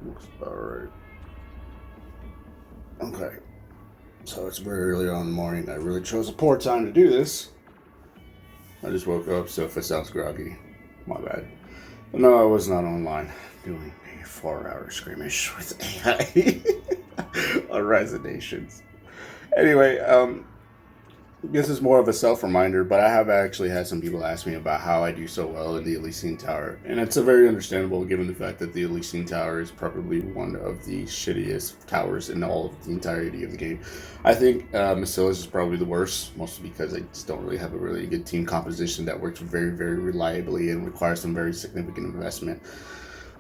Looks about right. Okay. So it's very early on in the morning. I really chose a poor time to do this. I just woke up, so if it sounds groggy, my bad. But no, I was not online doing a 4-hour skirmish with AI on Resonations. Anyway, this is more of a self-reminder, but I have actually had some people ask me about how I do so well in the Elysion Tower. And it's a very understandable given the fact that the Elysion Tower is probably one of the shittiest towers in all of the entirety of the game. I think Macilla's is probably the worst, mostly because I just don't really have a really good team composition that works very, very reliably and requires some very significant investment.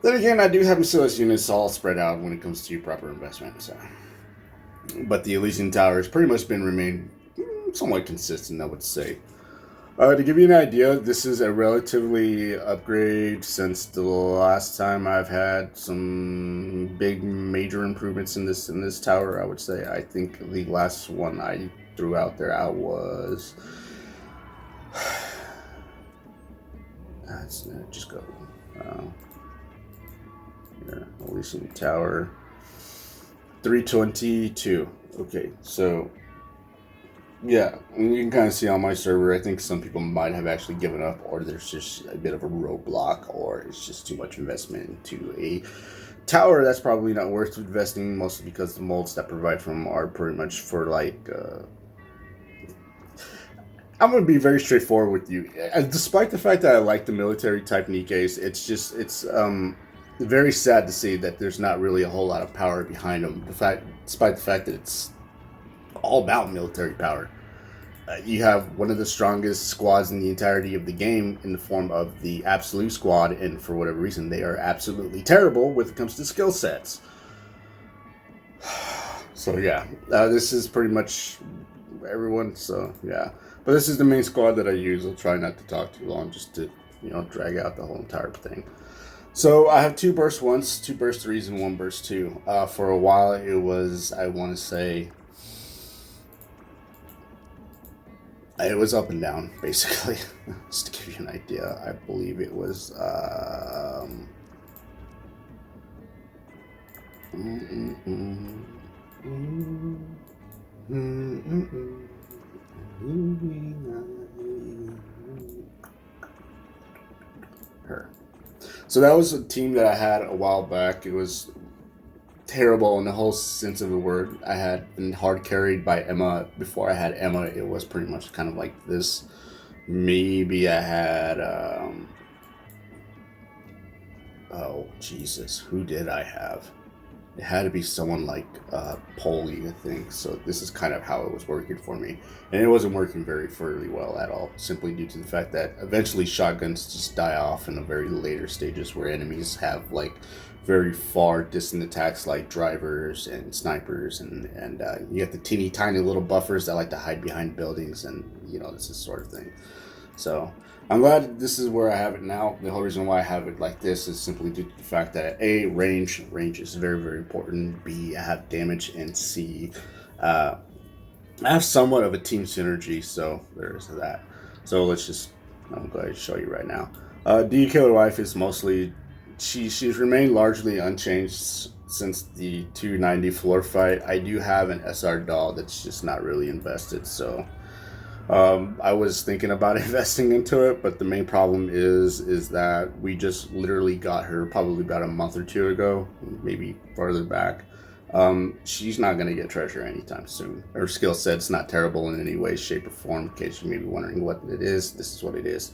Then again, I do have Macilla's units all spread out when it comes to proper investment. So. But the Elysion Tower has pretty much remained somewhat consistent, I would say. To give you an idea, this is a relatively upgrade since the last time I've had some big major improvements in this tower. I would say I think the last one I threw out there was let's just go here, Elysion Tower 322. Okay, so yeah, and you can kind of see on my server, I think some people might have actually given up, or there's just a bit of a roadblock, or it's just too much investment into a tower that's probably not worth investing, mostly because the molds that provide from are pretty much for like I'm going to be very straightforward with you. Despite the fact that I like the military type Nikkes, it's very sad to see that there's not really a whole lot of power behind them. Despite the fact that it's all about military power. You have one of the strongest squads in the entirety of the game in the form of the Absolute Squad, and for whatever reason, they are absolutely terrible when it comes to skill sets. So yeah, this is pretty much everyone. So yeah, but this is the main squad that I use. I'll try not to talk too long, just to drag out the whole entire thing. So I have 2 burst 1s, 2 burst 3s, and 1 burst 2. For a while, it was, I want to say, it was up and down, basically. Just to give you an idea, I believe it was her. So that was a team that I had a while back. It was terrible in the whole sense of the word. I had been hard carried by Emma. Before I had Emma, it was pretty much kind of like this. Maybe I had oh Jesus, who did I have? It had to be someone like Polly, I think. So this is kind of how it was working for me, and it wasn't working very fairly well at all, simply due to the fact that eventually shotguns just die off in the very later stages where enemies have like very far distant attacks like drivers and snipers, and you have the teeny tiny little buffers that like to hide behind buildings, and this is sort of thing. So I'm glad this is where I have it now. The whole reason why I have it like this is simply due to the fact that A, range is very, very important. B, I have damage, and C, I have somewhat of a team synergy, so there's that. So I'm going to show you right now. D Killer Wife is mostly, she's remained largely unchanged since the 290 floor fight. I do have an SR doll that's just not really invested, so I was thinking about investing into it, but the main problem is that we just literally got her probably about a month or 2 ago, maybe farther back. She's not going to get treasure anytime soon. Her skill set's not terrible in any way, shape, or form. In case you may be wondering what it is, this is what it is.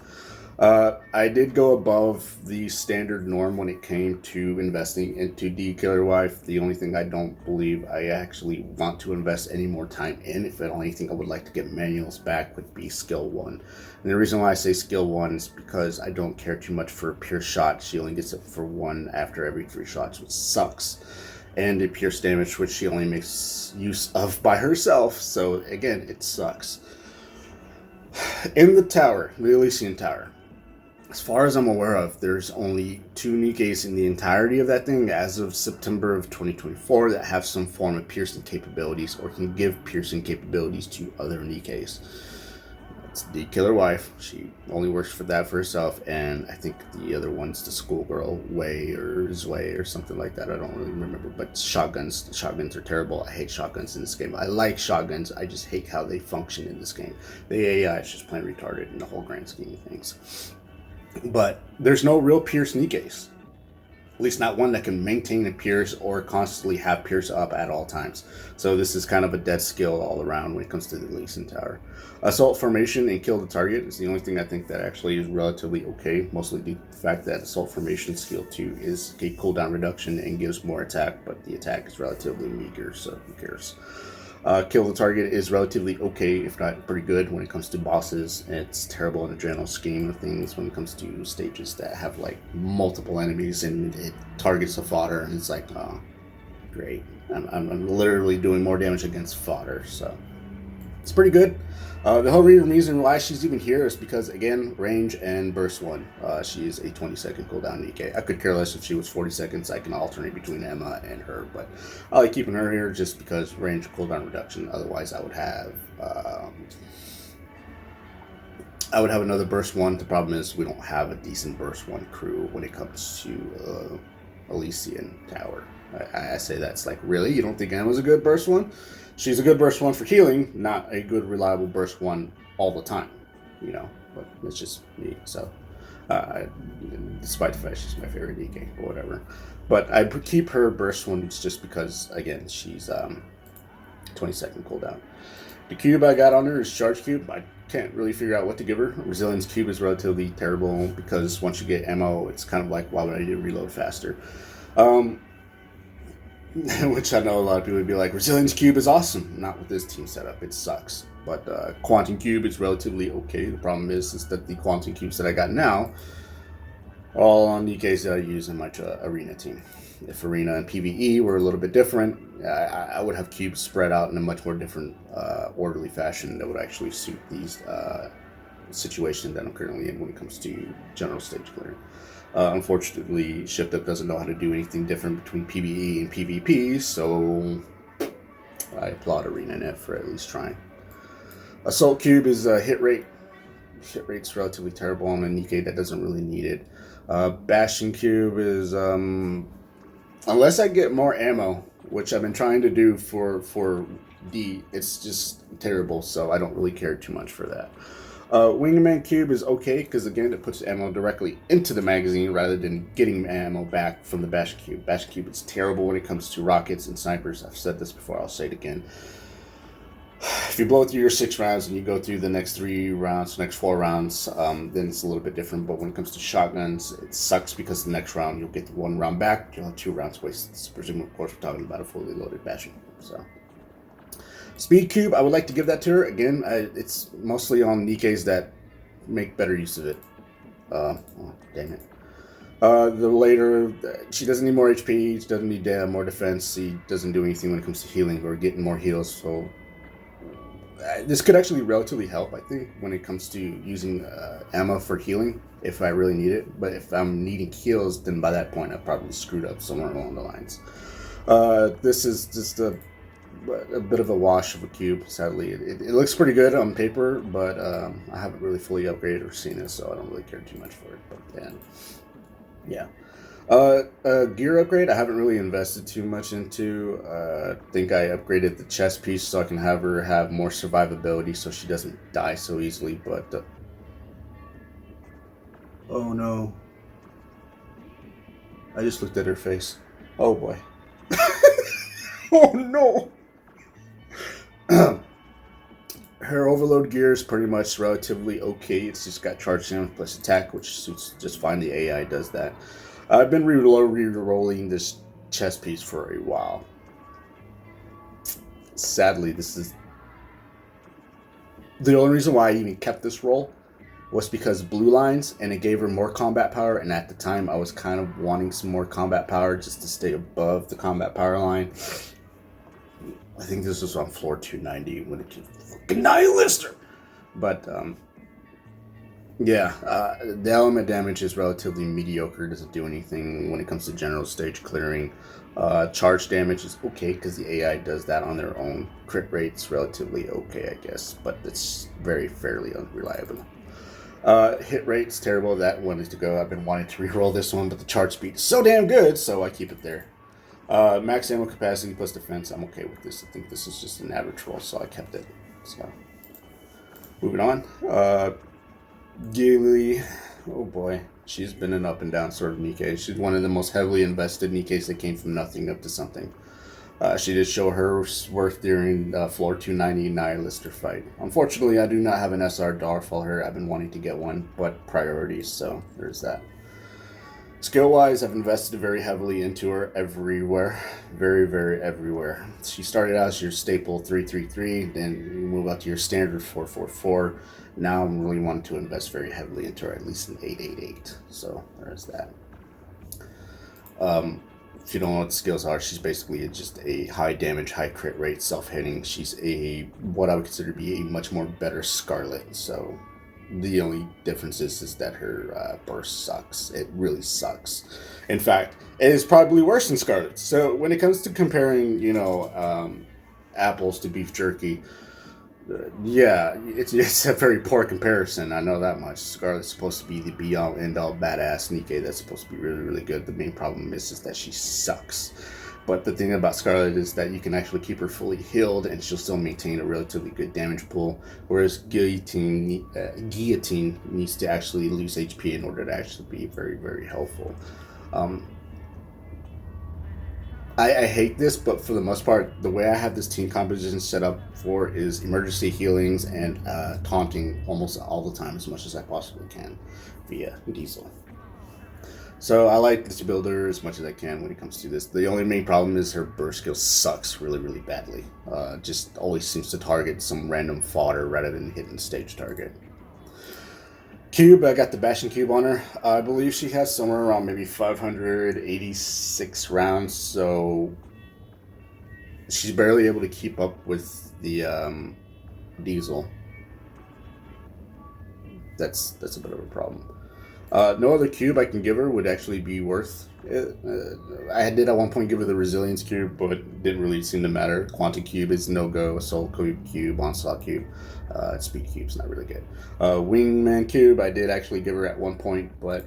I did go above the standard norm when it came to investing into D Killer Wife. The only thing I don't believe I actually want to invest any more time in, if the only thing I would like to get manuals back, would be skill 1. And the reason why I say skill 1 is because I don't care too much for a pure shot. She only gets it for 1 after every 3 shots, which sucks. And a pierce damage, which she only makes use of by herself. So again, it sucks. In the tower, the Elysion Tower, as far as I'm aware of, there's only 2 Nikkes in the entirety of that thing as of September of 2024 that have some form of piercing capabilities or can give piercing capabilities to other Nikkes. It's the killer wife. She only works for that for herself, and I think the other one's the schoolgirl way or Zway or something like that. I don't really remember. But shotguns. The shotguns are terrible. I hate shotguns in this game. I like shotguns. I just hate how they function in this game. The AI is just plain retarded in the whole grand scheme of things. But there's no real Pierce Nikkes. At least not one that can maintain a Pierce or constantly have Pierce up at all times. So this is kind of a dead skill all around when it comes to the Elysion Tower. Assault formation and kill the target is the only thing I think that actually is relatively okay. Mostly the fact that assault formation skill 2 is a cooldown reduction and gives more attack, but the attack is relatively meager, so who cares. Kill the target is relatively okay, if not pretty good, when it comes to bosses. It's terrible in the general scheme of things when it comes to stages that have like multiple enemies and it targets the fodder, and it's like, oh, great. I'm literally doing more damage against fodder, so it's pretty good. The whole reason why she's even here is because, again, range and burst 1. She is a 20-second cooldown Nikke. I could care less if she was 40 seconds. I can alternate between Emma and her, but I like keeping her here just because range cooldown reduction. Otherwise, I would have another burst 1. The problem is we don't have a decent burst 1 crew when it comes to Elysion Tower. I say that's like, really? You don't think Emma's a good burst 1? She's a good burst 1 for healing, not a good reliable burst 1 all the time, you know, but it's just me, so, despite the fact she's my favorite Nikke, or whatever, but I keep her burst 1 just because, again, she's, 20-second cooldown. The cube I got on her is Charge Cube. I can't really figure out what to give her. Resilience Cube is relatively terrible, because once you get ammo, it's kind of like, why would I need to reload faster? Which I know a lot of people would be like, Resilience Cube is awesome. Not with this team setup, it sucks. But Quantum Cube is relatively okay. The problem is that the Quantum Cubes that I got now are all on Nikkes that I use in my Arena team. If Arena and PvE were a little bit different, I would have cubes spread out in a much more different orderly fashion that would actually suit these situations that I'm currently in when it comes to general stage clearing. Unfortunately, Shift Up doesn't know how to do anything different between PvE and PvP, so I applaud ArenaNet for at least trying. Assault Cube is hit rate. Hit rate's relatively terrible on a Nikke that doesn't really need it. Bashing Cube is, unless I get more ammo, which I've been trying to do for D, it's just terrible, so I don't really care too much for that. Wingman Cube is okay, because again, it puts ammo directly into the magazine rather than getting ammo back from the Bash Cube. Bash Cube is terrible when it comes to rockets and snipers. I've said this before, I'll say it again. If you blow through your 6 rounds and you go through the next 3 rounds, next 4 rounds, then it's a little bit different. But when it comes to shotguns, it sucks because the next round you'll get 1 round back, you'll have 2 rounds wasted. Presumably, of course, we're talking about a fully loaded Bashing Cube, so. Speed Cube, I would like to give that to her. Again, it's mostly on Nikkes that make better use of it. Oh, dang it. The later, she doesn't need more HP, she doesn't need more defense, she doesn't do anything when it comes to healing or getting more heals, so this could actually relatively help, I think, when it comes to using ammo for healing, if I really need it. But if I'm needing heals, then by that point I've probably screwed up somewhere along the lines. This is just a bit of a wash of a cube, sadly. It looks pretty good on paper, but I haven't really fully upgraded or seen it, so I don't really care too much for it. But then, yeah. Gear upgrade, I haven't really invested too much into. I think I upgraded the chest piece so I can have her have more survivability so she doesn't die so easily, but... oh no. I just looked at her face. Oh boy. Oh no! Her overload gear is pretty much relatively okay. It's just got charge damage plus attack, which suits just fine. The AI does that. I've been re-rolling this chest piece for a while. Sadly, this is the only reason why I even kept this roll was because blue lines, and it gave her more combat power, and at the time I was kind of wanting some more combat power just to stay above the combat power line. I think this was on floor 290 when it came to fucking Nihilister. But Yeah, the element damage is relatively mediocre. Doesn't do anything when it comes to general stage clearing. Charge damage is okay because the AI does that on their own. Crit rate's relatively okay, I guess, but it's very fairly unreliable. Hit rate's terrible. That one is to go. I've been wanting to reroll this one, but the charge speed is so damn good, so I keep it there. Max ammo capacity plus defense. I'm okay with this. I think this is just an average roll, so I kept it. So, moving on. Gilly, oh boy, she's been an up and down sort of Nikke. She's one of the most heavily invested Nikkes that came from nothing up to something. She did show her worth during floor 290 Nihilister fight. Unfortunately, I do not have an SR DAR for her. I've been wanting to get one, but priorities, so there's that. Skill-wise, I've invested very heavily into her everywhere. Very, very everywhere. She started out as your staple 333, then you move out to your standard 444. Now I'm really wanting to invest very heavily into her, at least an 888. So there's that. If you don't know what the skills are, she's basically just a high damage, high crit rate, self-hitting. She's what I would consider to be a much more better Scarlet. So the only difference is that her burst sucks. It really sucks. In fact, it is probably worse than Scarlet. So when it comes to comparing, apples to beef jerky, yeah, it's a very poor comparison. I know that much. Scarlet's supposed to be the be-all, end-all badass Nikke that's supposed to be really, really good. The main problem is that she sucks. But the thing about Scarlet is that you can actually keep her fully healed and she'll still maintain a relatively good damage pool, whereas Guillotine needs to actually lose HP in order to actually be very, very helpful. I hate this, but for the most part, the way I have this team composition set up for is emergency healings and taunting almost all the time as much as I possibly can via Diesel. So I like this builder as much as I can when it comes to this. The only main problem is her burst skill sucks really, really badly. Just always seems to target some random fodder rather than hitting the stage target. Cube, I got the bashing cube on her. I believe she has somewhere around maybe 586 rounds, so she's barely able to keep up with the Diesel. That's a bit of a problem. No other cube I can give her would actually be worth it. I did at one point give her the Resilience Cube, but it didn't really seem to matter. Quantum Cube is no-go. Soul Cube, Onslaught Cube. Speed Cube's not really good. Wingman Cube I did actually give her at one point, but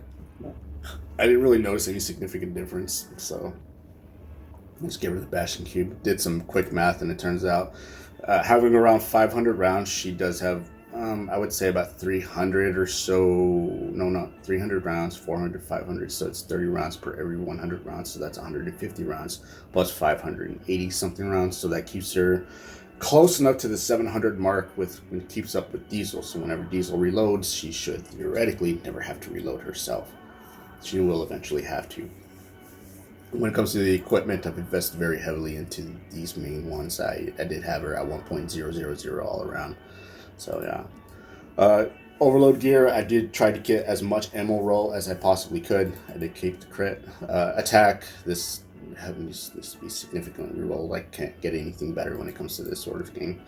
I didn't really notice any significant difference, so let's give her the Bashing Cube. Did some quick math, and it turns out having around 500 rounds, she does have I would say about 300 or so. No, not 300 rounds, 400, 500. So it's 30 rounds per every 100 rounds. So that's 150 rounds plus 580 something rounds. So that keeps her close enough to the 700 mark and keeps up with Diesel. So whenever Diesel reloads, she should theoretically never have to reload herself. She will eventually have to. When it comes to the equipment, I've invested very heavily into these main ones. I did have her at 1.000 all around. So yeah, overload gear. I did try to get as much ammo roll as I possibly could. I did keep the crit. Attack. This needs to be significantly rolled. I can't get anything better when it comes to this sort of game.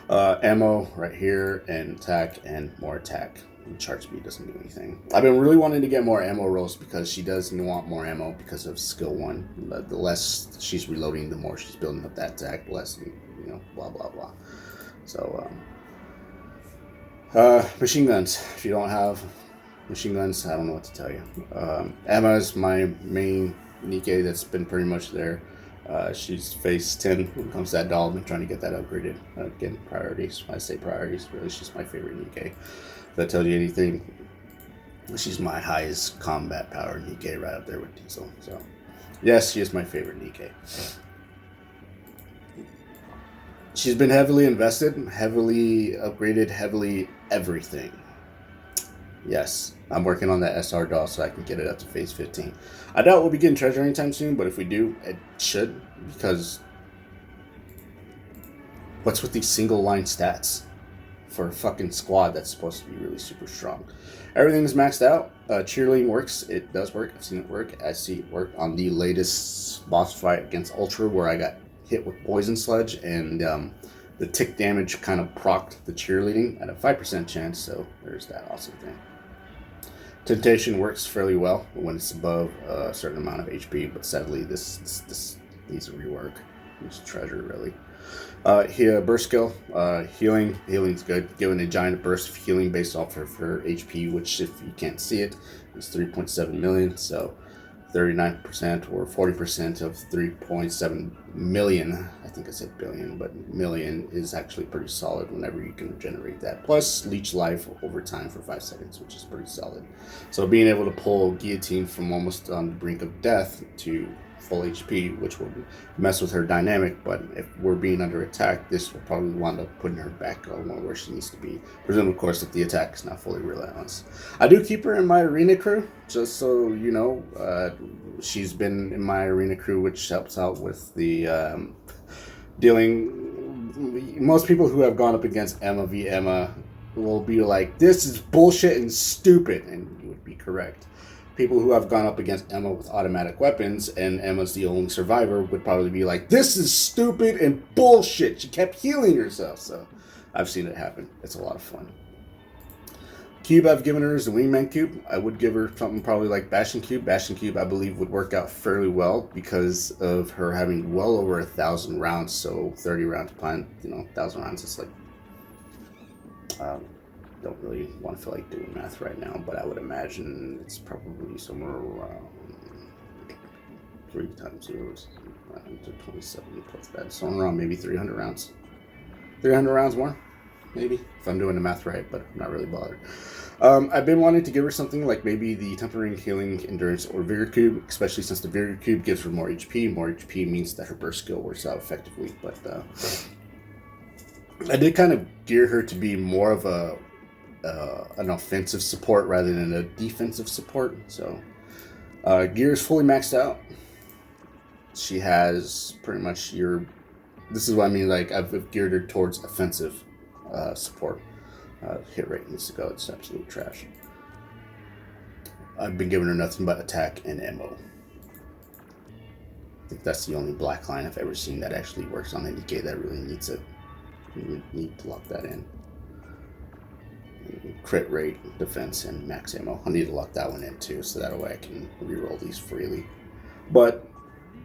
Ammo right here, and attack, and more attack. Charge speed doesn't do anything. I've been really wanting to get more ammo rolls because she does want more ammo because of skill 1. The less she's reloading, the more she's building up that attack. The less, blah blah blah. So. Machine guns. If you don't have machine guns, I don't know what to tell you. Emma is my main Nikke that's been pretty much there. She's phase 10 when it comes to that doll. I've been trying to get that upgraded. Again, priorities. When I say priorities, really, she's my favorite Nikke. If that tells you anything, she's my highest combat power Nikke, right up there with Diesel. So, yes, she is my favorite Nikke. She's been heavily invested, heavily upgraded, heavily everything. Yes, I'm working on that SR doll so I can get it up to phase 15. I doubt we'll be getting treasure anytime soon, but if we do, it should, because what's with these single line stats for a fucking squad that's supposed to be really super strong? Everything's maxed out. Cheerleading works. It does work. I've seen it work. I see it work on the latest boss fight against Ultra where I got hit with Poison Sludge, and the tick damage kind of procced the cheerleading at a 5% chance, so there's that awesome thing. Temptation works fairly well when it's above a certain amount of HP, but sadly this needs a rework. It's treasure really. Here, burst skill, healing. Healing's good. Giving a giant burst of healing based off of her HP, which if you can't see it, is 3.7 million. So 39% or 40% of 3.7 million. I think I said billion, but million is actually pretty solid whenever you can regenerate that. Plus leech life over time for 5 seconds, which is pretty solid. So being able to pull Guillotine from almost on the brink of death to full HP, which will mess with her dynamic, but if we're being under attack, this will probably wind up putting her back on where she needs to be. Presumably, of course, if the attack is not fully relentless. I do keep her in my arena crew, just so you know. She's been in my arena crew, which helps out with the dealing. Most people who have gone up against Emma v Emma will be like, this is bullshit and stupid, and you would be correct. People who have gone up against Emma with automatic weapons and Emma's the only survivor would probably be like, this is stupid and bullshit. She kept healing herself. So I've seen it happen. It's a lot of fun. Cube I've given her is the Wingman Cube. I would give her something probably like Bastion Cube. Bastion Cube I believe would work out fairly well because of her having well over 1,000 rounds. So 30 rounds per, 1,000 rounds is like... don't really want to feel like doing math right now, but I would imagine it's probably somewhere around 3 times 0 is 27 plus that. So around maybe 300 rounds. 300 rounds more, maybe, if I'm doing the math right, but I'm not really bothered. I've been wanting to give her something like maybe the Temporary Healing, Endurance, or Vigor Cube, especially since the Vigor Cube gives her more HP. More HP means that her burst skill works out effectively, but I did kind of gear her to be more of an offensive support rather than a defensive support. So gear is fully maxed out. She has pretty much this is what I mean, like I've geared her towards offensive support. Hit rate needs to go. It's absolute trash. I've been giving her nothing but attack and ammo. I think that's the only black line I've ever seen that actually works on the Nikke that really needs it. You need to lock that in. Crit rate, defense, and max ammo. I need to lock that one in too, so that way I can reroll these freely. But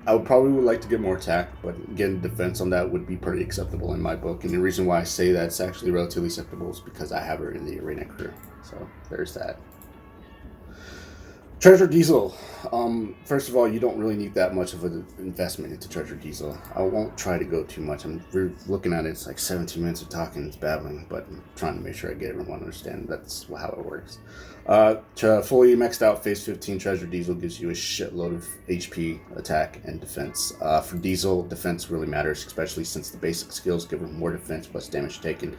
I would like to get more attack, but getting defense on that would be pretty acceptable in my book. And the reason why I say that's actually relatively acceptable is because I have her in the arena crew. So there's that. Treasure Diesel. First of all, you don't really need that much of an investment into Treasure Diesel. I won't try to go too much. I'm looking at it. It's like 17 minutes of talking. It's babbling, but I'm trying to make sure I get everyone to understand that's how it works. Fully maxed out Phase 15 Treasure Diesel gives you a shitload of HP, attack, and defense. For Diesel, defense really matters, especially since the basic skills give her more defense plus damage taken.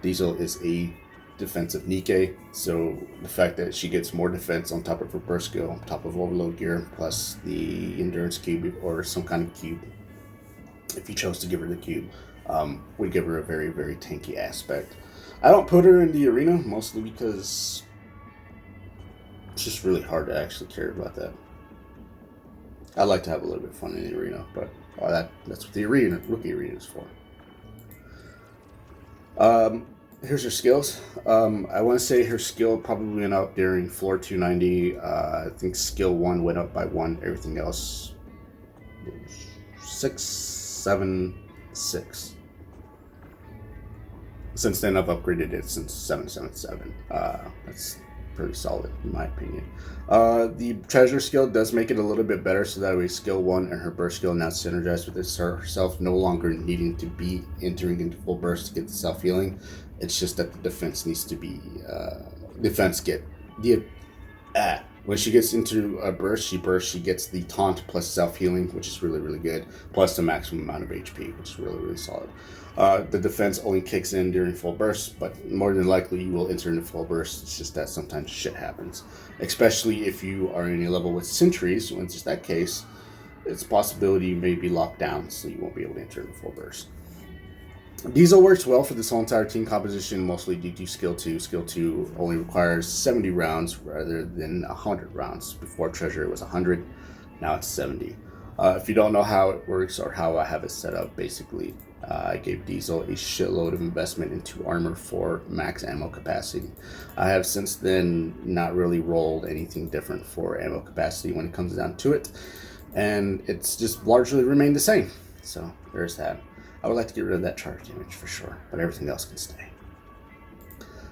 Diesel is a defensive Nikke, so the fact that she gets more defense on top of her burst skill, on top of overload gear, plus the endurance cube or some kind of cube, if you chose to give her the cube, would give her a very, very tanky aspect. I don't put her in the arena, mostly because it's just really hard to actually care about that. I like to have a little bit of fun in the arena, but that's what the rookie arena is for. Here's her skills. I want to say her skill probably went up during floor 290. I think skill 1 went up by 1. Everything else 6, 7, 6. Since then, I've upgraded it since 777. That's pretty solid in my opinion. The treasure skill does make it a little bit better, so that way skill 1 and her burst skill now synergize with herself, no longer needing to be entering into full burst to get the self-healing. It's just that the defense needs to be when she gets into a burst, she gets the taunt plus self-healing, which is really, really good, plus the maximum amount of HP, which is really, really solid. The defense only kicks in during full burst, but more than likely you will enter into full burst. It's just that sometimes shit happens, especially if you are in a level with sentries. When it's that case, it's a possibility you may be locked down, so you won't be able to enter into full burst. Diesel works well for this whole entire team composition, mostly due to skill 2. Skill 2 only requires 70 rounds rather than 100 rounds. Before treasure it was 100, now it's 70. If you don't know how it works or how I have it set up, basically I gave Diesel a shitload of investment into armor for max ammo capacity. I have since then not really rolled anything different for ammo capacity when it comes down to it, and it's just largely remained the same. So there's that. I would like to get rid of that charge damage for sure, but everything else can stay.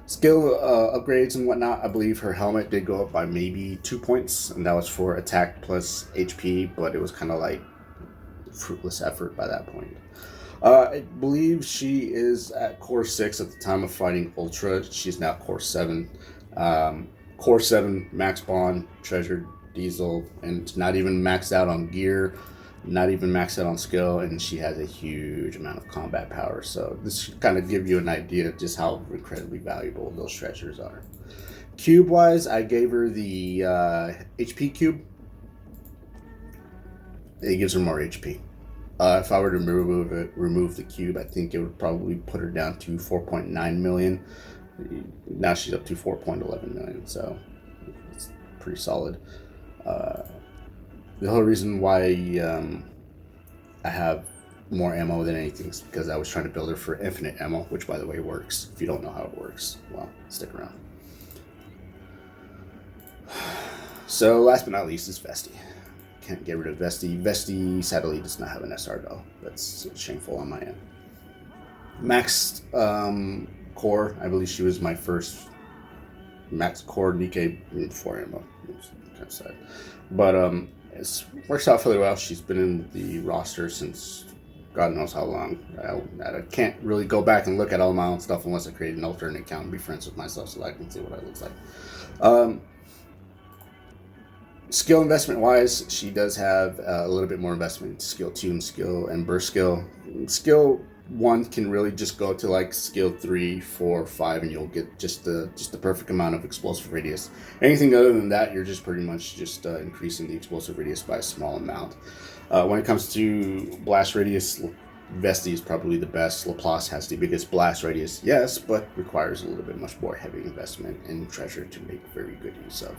Skill upgrades and whatnot, I believe her helmet did go up by maybe 2 points, and that was for attack plus HP, but it was kind of like fruitless effort by that point. I believe she is at Core 6 at the time of fighting Ultra. She's now Core 7. Core 7, Max Bond, Treasured, Diesel, and not even maxed out on gear, not even maxed out on skill, and she has a huge amount of combat power. So this should kind of give you an idea of just how incredibly valuable those treasures are. Cube-wise, I gave her the HP cube. It gives her more HP. If I were to remove the cube, I think it would probably put her down to 4.9 million. Now she's up to 4.11 million, so it's pretty solid. The whole reason why I have more ammo than anything is because I was trying to build her for infinite ammo, which, by the way, works. If you don't know how it works, well, stick around. So last but not least is Vesty. Can't get rid of Vesty. Vesty sadly does not have an SR though. That's shameful on my end. Maxed core. I believe she was my first max core Nikke before ammo. It's kind of sad, but it works out fairly well. She's been in the roster since God knows how long. I can't really go back and look at all my own stuff unless I create an alternate account and be friends with myself so I can see what I look like. Skill investment wise, she does have a little bit more investment into skill 2 and skill and burst skill. Skill 1 can really just go to like skill 3, 4, 5, and you'll get just the perfect amount of explosive radius. Anything other than that, you're just pretty much just increasing the explosive radius by a small amount. When it comes to blast radius, Vesty is probably the best. Laplace has the biggest blast radius, yes, but requires a little bit much more heavy investment in treasure to make very good use of.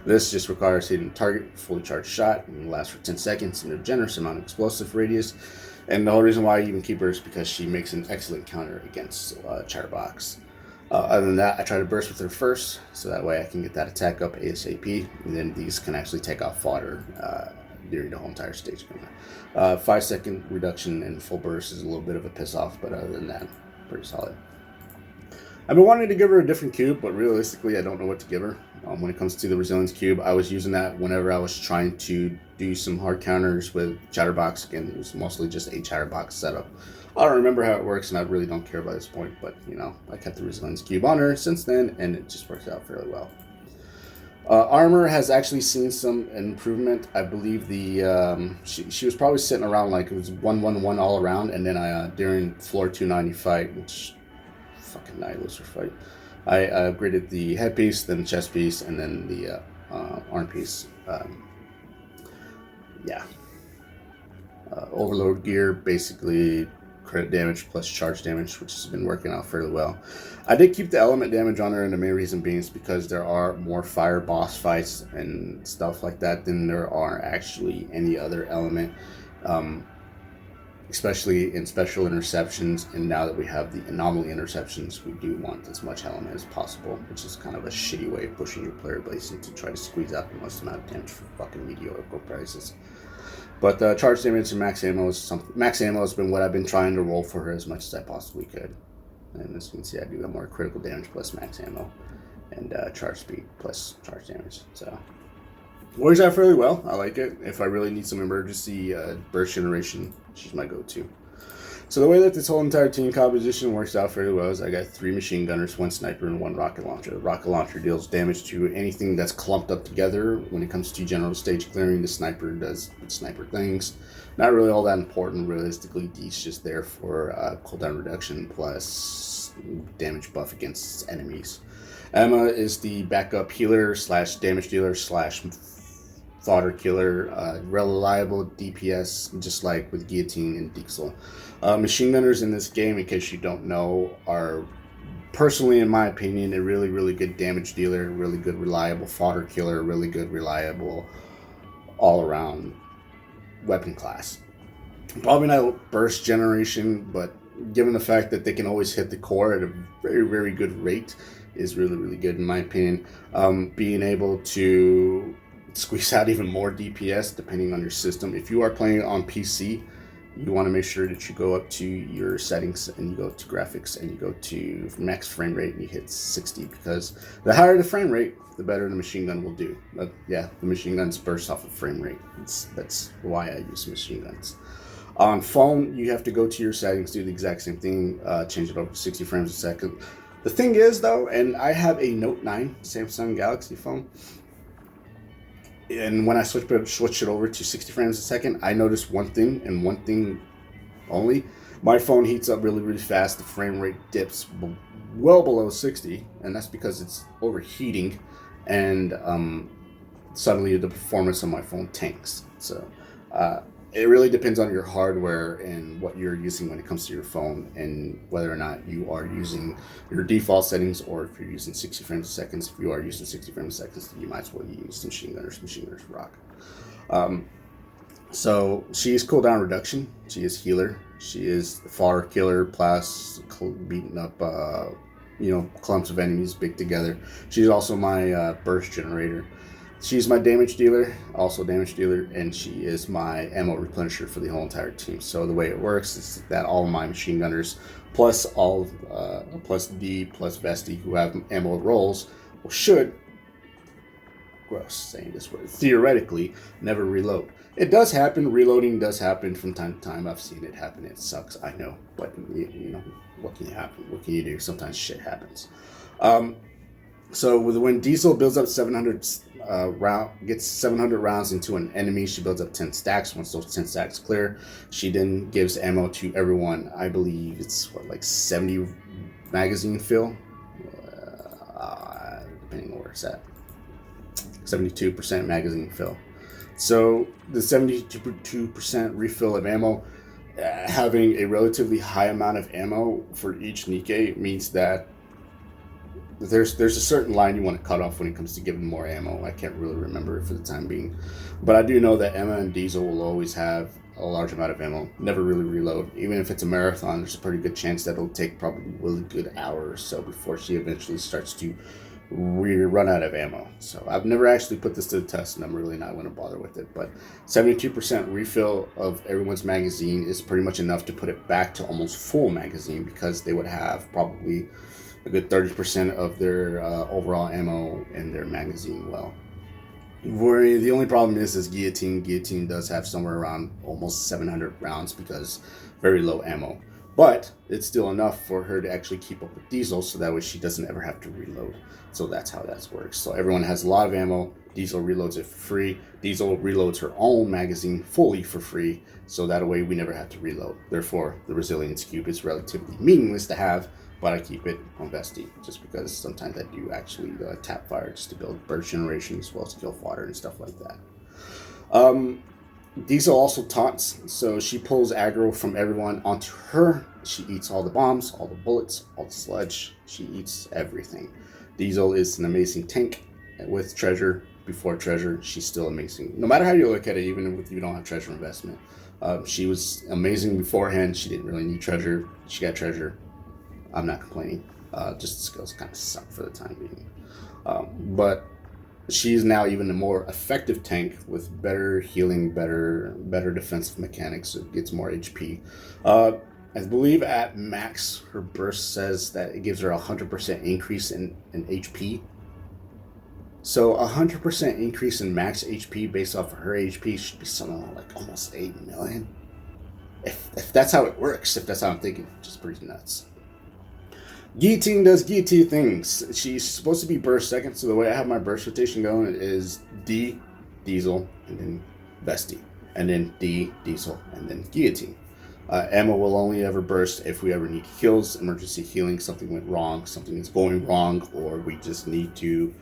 This just requires hitting the target, fully charged shot, and lasts for 10 seconds, and a generous amount of explosive radius. And the whole reason why I even keep her is because she makes an excellent counter against Chatterbox. Other than that, I try to burst with her first, so that way I can get that attack up ASAP, and then these can actually take off fodder during the whole entire stage. 5-second reduction in full burst is a little bit of a piss off, but other than that, pretty solid. I've been wanting to give her a different cube, but realistically, I don't know what to give her. When it comes to the resilience cube, I was using that whenever I was trying to do some hard counters with Chatterbox. Again, it was mostly just a Chatterbox setup. I don't remember how it works, and I really don't care by this point, but, you know, I kept the resilience cube on her since then, and it just works out fairly well. Armor has actually seen some improvement. I believe the she was probably sitting around like it was 1-1-1 all around, and then during floor 290 fight, which fucking nihilistic fight, I upgraded the headpiece, then the chest piece, and then the arm piece. Overload gear, basically credit damage plus charge damage, which has been working out fairly well. I did keep the element damage on her, and the main reason being is because there are more fire boss fights and stuff like that than there are actually any other element, especially in special interceptions. And now that we have the anomaly interceptions, we do want as much element as possible, which is kind of a shitty way of pushing your player base to try to squeeze out the most amount of damage for fucking mediocre prices. But charge damage and max ammo is something. Max ammo has been what I've been trying to roll for her as much as I possibly could. And as you can see, I do have more critical damage plus max ammo, and charge speed plus charge damage. So works out fairly well. I like it. If I really need some emergency burst generation, she's my go-to. So the way that this whole entire team composition works out fairly well is I got 3 machine gunners, 1 sniper, and 1 rocket launcher. The rocket launcher deals damage to anything that's clumped up together. When it comes to general stage clearing, the sniper does sniper things. Not really all that important, realistically. D's just there for cooldown reduction plus damage buff against enemies. Emma is the backup healer slash damage dealer slash fodder killer, reliable DPS, just like with Guillotine and Diesel. Machine gunners in this game, in case you don't know, are personally, in my opinion, a really, really good damage dealer, really good reliable fodder killer, really good reliable all-around weapon class. Probably not burst generation, but given the fact that they can always hit the core at a very, very good rate, is really, really good in my opinion. Being able to squeeze out even more DPS depending on your system. If you are playing on PC, you want to make sure that you go up to your settings and you go to graphics and you go to max frame rate and you hit 60, because the higher the frame rate, the better the machine gun will do. But yeah, the machine guns burst off of frame rate. That's why I use machine guns. On phone, you have to go to your settings, do the exact same thing, change it over to 60 frames a second. The thing is, though, and I have a Note 9 Samsung Galaxy phone, and when I switched it over to 60 frames a second, I noticed one thing, and one thing only. My phone heats up really, really fast. The frame rate dips well below 60, and that's because it's overheating, and suddenly the performance on my phone tanks. So it really depends on your hardware and what you're using when it comes to your phone, and whether or not you are using your default settings, or if you're using 60 frames a second. If you are using 60 frames a second, you might as well use machine gunners. Machine gunners rock. So she is cooldown reduction. She is healer. She is far killer plus beating up clumps of enemies big together. She's also my burst generator. She's my damage dealer, also damage dealer, and she is my ammo replenisher for the whole entire team. So the way it works is that all my machine gunners, plus D, plus Vesty, who have ammo rolls, should, gross saying this word, theoretically never reload. It does happen. Reloading does happen from time to time. I've seen it happen. It sucks, I know, but what can you happen? What can you do? Sometimes shit happens. So when Diesel builds up 700 gets 700 rounds into an enemy, she builds up 10 stacks. Once those 10 stacks clear, she then gives ammo to everyone. I believe it's like 70 magazine fill, depending on where it's at. 72% magazine fill. So the 72% refill of ammo, having a relatively high amount of ammo for each Nikke means that there's a certain line you want to cut off when it comes to giving more ammo. I can't really remember it for the time being, but I do know that Emma and Diesel will always have a large amount of ammo, never really reload. Even if it's a marathon, there's a pretty good chance that it'll take probably a really good hour or so before she eventually starts to run out of ammo. So I've never actually put this to the test, and I'm really not going to bother with it, but 72% refill of everyone's magazine is pretty much enough to put it back to almost full magazine, because they would have probably a good 30% of their overall ammo in their magazine. Well, the only problem is guillotine. Guillotine does have somewhere around almost 700 rounds because very low ammo. But it's still enough for her to actually keep up with Diesel, so that way she doesn't ever have to reload. So that's how that works. So everyone has a lot of ammo. Diesel reloads it for free. Diesel reloads her own magazine fully for free, so that way we never have to reload. Therefore, the resilience cube is relatively meaningless to have, but I keep it on Vesty just because sometimes I do actually tap fire just to build burst generation as well as kill fodder and stuff like that. Diesel also taunts, so she pulls aggro from everyone onto her. She eats all the bombs, all the bullets, all the sludge. She eats everything. Diesel is an amazing tank. With treasure, before treasure, she's still amazing. No matter how you look at it, even if you don't have treasure investment. She was amazing beforehand. She didn't really need treasure. She got treasure. I'm not complaining. Just the skills kind of suck for the time being. But she's now even a more effective tank with better healing, better defensive mechanics. So it gets more HP. I believe at max, her burst says that it gives her a 100% increase in HP. So a 100% increase in max HP based off of her HP should be something like almost 8 million. If that's how it works, if that's how I'm thinking, just pretty nuts. Guillotine does guillotine things. She's supposed to be burst second, so the way I have my burst rotation going is D, Diesel, and then Vesty, and then D, Diesel, and then Guillotine. Ammo will only ever burst if we ever need kills, emergency healing, something went wrong, something is going wrong, or we just need to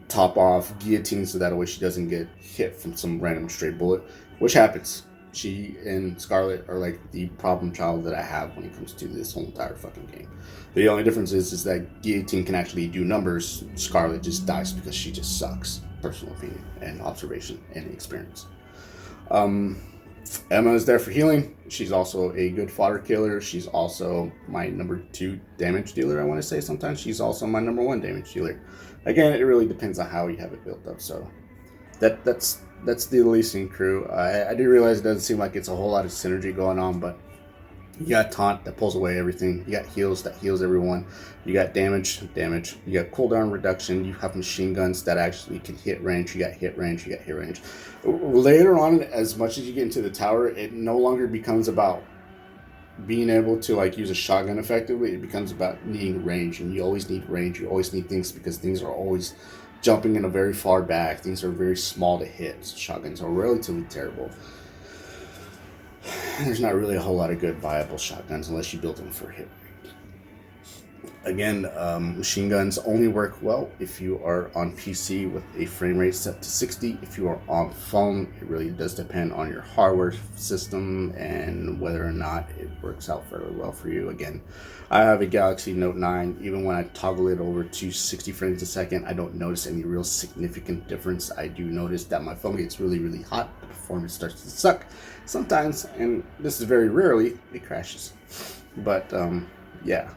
top off Guillotine so that way she doesn't get hit from some random stray bullet, which happens. She and Scarlet are like the problem child that I have when it comes to this whole entire fucking game. The only difference is that Guillotine can actually do numbers. Scarlet just dies because she just sucks. Personal opinion and observation and experience. Emma is there for healing. She's also a good fodder killer. She's also my number 2 damage dealer, I want to say. Sometimes she's also my number 1 damage dealer. Again, it really depends on how you have it built up. So that's the Elysion crew. I do realize it doesn't seem like it's a whole lot of synergy going on, but you got taunt that pulls away everything. You got heals that heals everyone. You got damage. You got cooldown reduction. You have machine guns that actually can hit range. You got hit range. Later on, as much as you get into the tower, it no longer becomes about being able to like use a shotgun effectively. It becomes about needing range, and you always need range. You always need things because things are always jumping in a very far back. Things are very small to hit. So shotguns are relatively terrible. There's not really a whole lot of good viable shotguns unless you build them for hit. Again, machine guns only work well if you are on PC with a frame rate set to 60. If you are on phone, it really does depend on your hardware system and whether or not it works out fairly well for you. Again, I have a Galaxy Note 9. Even when I toggle it over to 60 frames a second, I don't notice any real significant difference. I do notice that my phone gets really, really hot. The performance starts to suck sometimes, and this is very rarely, it crashes. But yeah.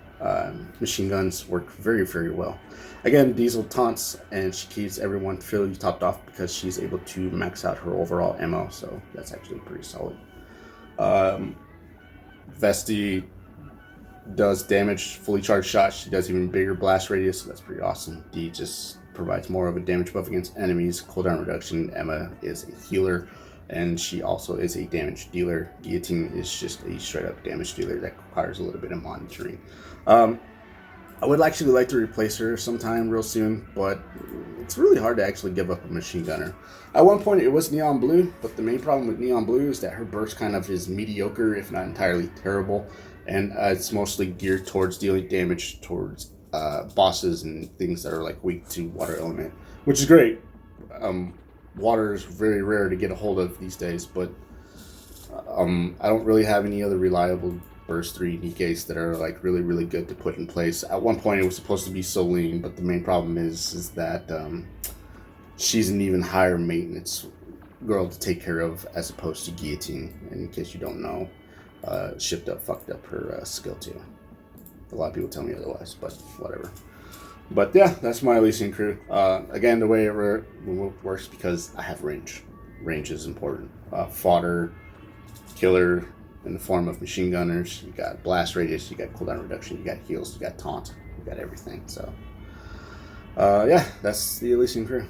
Machine guns work very, very well. Again, Diesel taunts and she keeps everyone fairly topped off because she's able to max out her overall ammo, so that's actually pretty solid. Vesti does damage, fully charged shots. She does even bigger blast radius, so that's pretty awesome. D just provides more of a damage buff against enemies. Cooldown reduction. Emma is a healer, and she also is a damage dealer. Guillotine is just a straight up damage dealer that requires a little bit of monitoring. I would actually like to replace her sometime real soon, but it's really hard to actually give up a machine gunner. At one point it was Neon Blue, but the main problem with Neon Blue is that her burst kind of is mediocre, if not entirely terrible, and it's mostly geared towards dealing damage towards bosses and things that are like weak to water element, which is great. Water is very rare to get a hold of these days, but I don't really have any other reliable burst 3 Nikkes that are like really, really good to put in place. At one point it was supposed to be Soline, but the main problem is that she's an even higher maintenance girl to take care of as opposed to Guillotine. And in case you don't know, fucked up her skill too. A lot of people tell me otherwise, but whatever. But yeah, that's my Elysion crew. Again, the way it works, because I have range. Range is important. Fodder, killer in the form of machine gunners. You got blast radius, you got cooldown reduction, you got heals, you got taunt, you got everything. So yeah, that's the Elysion crew.